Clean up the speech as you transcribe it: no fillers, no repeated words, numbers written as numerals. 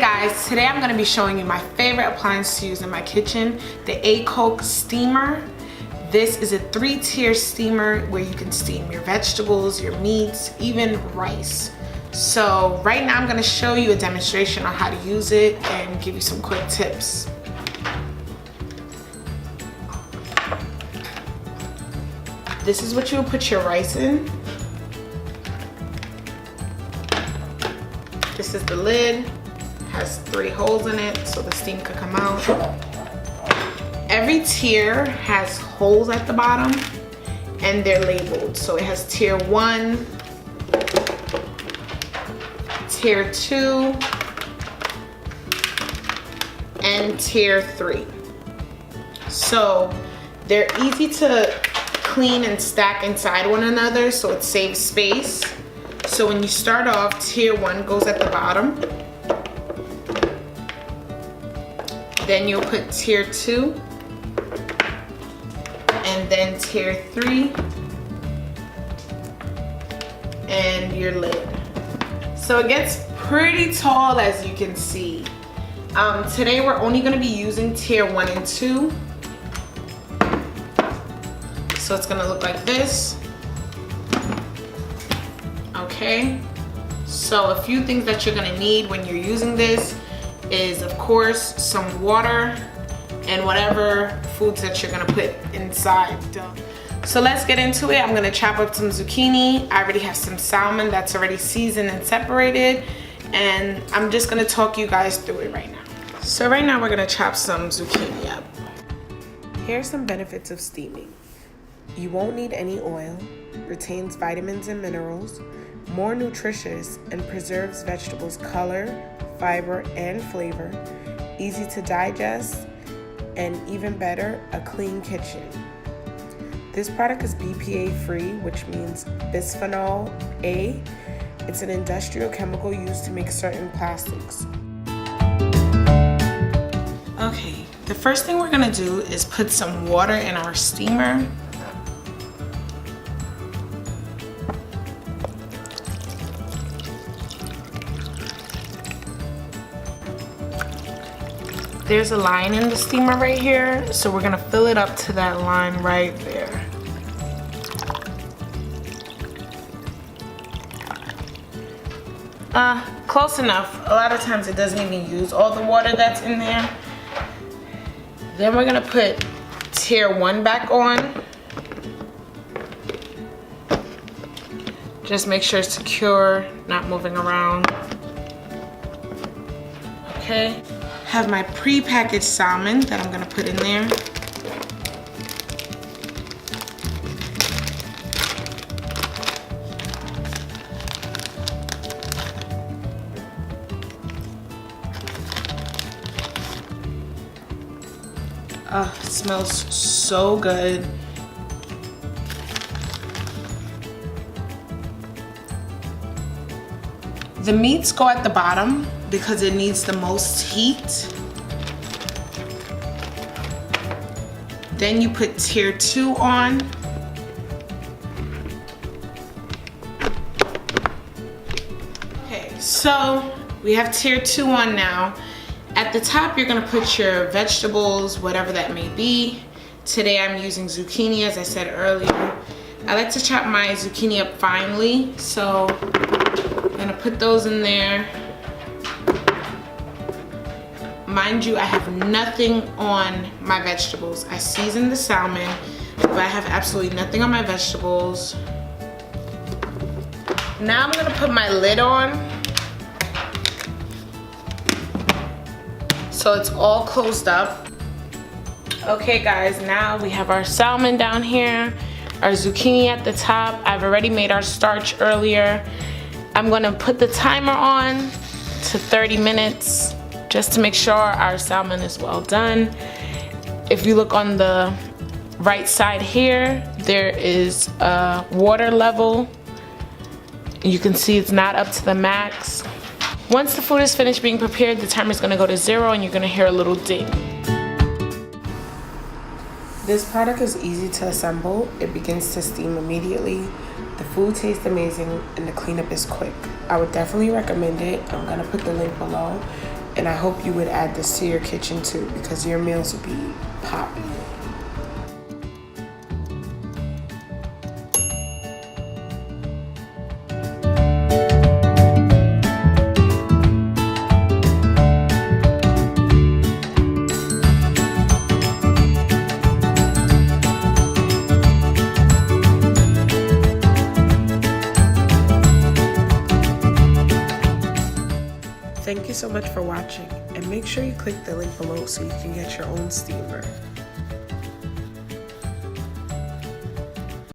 guys, today I'm going to be showing you my favorite appliance to use in my kitchen, the Aicok steamer. This is a 3-tier steamer where you can steam your vegetables, your meats, even rice. So right now I'm going to show you a demonstration on how to use it and give you some quick tips. This is what you would put your rice in. This is the lid. Has 3 holes in it so the steam could come out. Every tier has holes at the bottom and they're labeled. So it has tier 1, tier 2, and tier 3. So they're easy to clean and stack inside one another, so it saves space. So when you start off, tier 1 goes at the bottom. Then you'll put tier 2, and then tier 3, and your lid. So it gets pretty tall, as you can see. Today we're only going to be using tier 1 and 2. So it's going to look like this. Okay, so a few things that you're going to need when you're using this is, of course, some water and whatever foods that you're gonna put inside. So let's get into it. I'm gonna chop up some zucchini. I already have some salmon that's already seasoned and separated, and I'm just gonna talk you guys through it right now. So right now we're gonna chop some zucchini up. Here's some benefits of steaming. You won't need any oil, retains vitamins and minerals, more nutritious, and preserves vegetables' color, fiber, and flavor, easy to digest, and even better, a clean kitchen. This product is BPA free, which means bisphenol A. It's an industrial chemical used to make certain plastics. Okay, the first thing we're gonna do is put some water in our steamer. There's a line in the steamer right here, so we're gonna fill it up to that line right there. Close enough. A lot of times it doesn't even use all the water that's in there. Then we're gonna put tier 1 back on. Just make sure it's secure, not moving around. Okay. Have my pre-packaged salmon that I'm gonna put in there. Oh, it smells so good. The meats go at the bottom because it needs the most heat. Then you put tier 2 on. Okay, so we have tier 2 on now. At the top, you're gonna put your vegetables, whatever that may be. Today I'm using zucchini, as I said earlier. I like to chop my zucchini up finely, so I'm gonna put those in there. Mind you, I have nothing on my vegetables. I seasoned the salmon, but I have absolutely nothing on my vegetables. Now I'm gonna put my lid on, so it's all closed up. Okay guys, now we have our salmon down here, our zucchini at the top. I've already made our starch earlier. I'm gonna put the timer on to 30 minutes. Just to make sure our salmon is well done. If you look on the right side here, there is a water level. You can see it's not up to the max. Once the food is finished being prepared, the timer is gonna go to 0 and you're gonna hear a little ding. This product is easy to assemble. It begins to steam immediately. The food tastes amazing and the cleanup is quick. I would definitely recommend it. I'm gonna put the link below. And I hope you would add this to your kitchen too, because your meals would be popping. Thank you so much for watching, and make sure you click the link below so you can get your own steamer.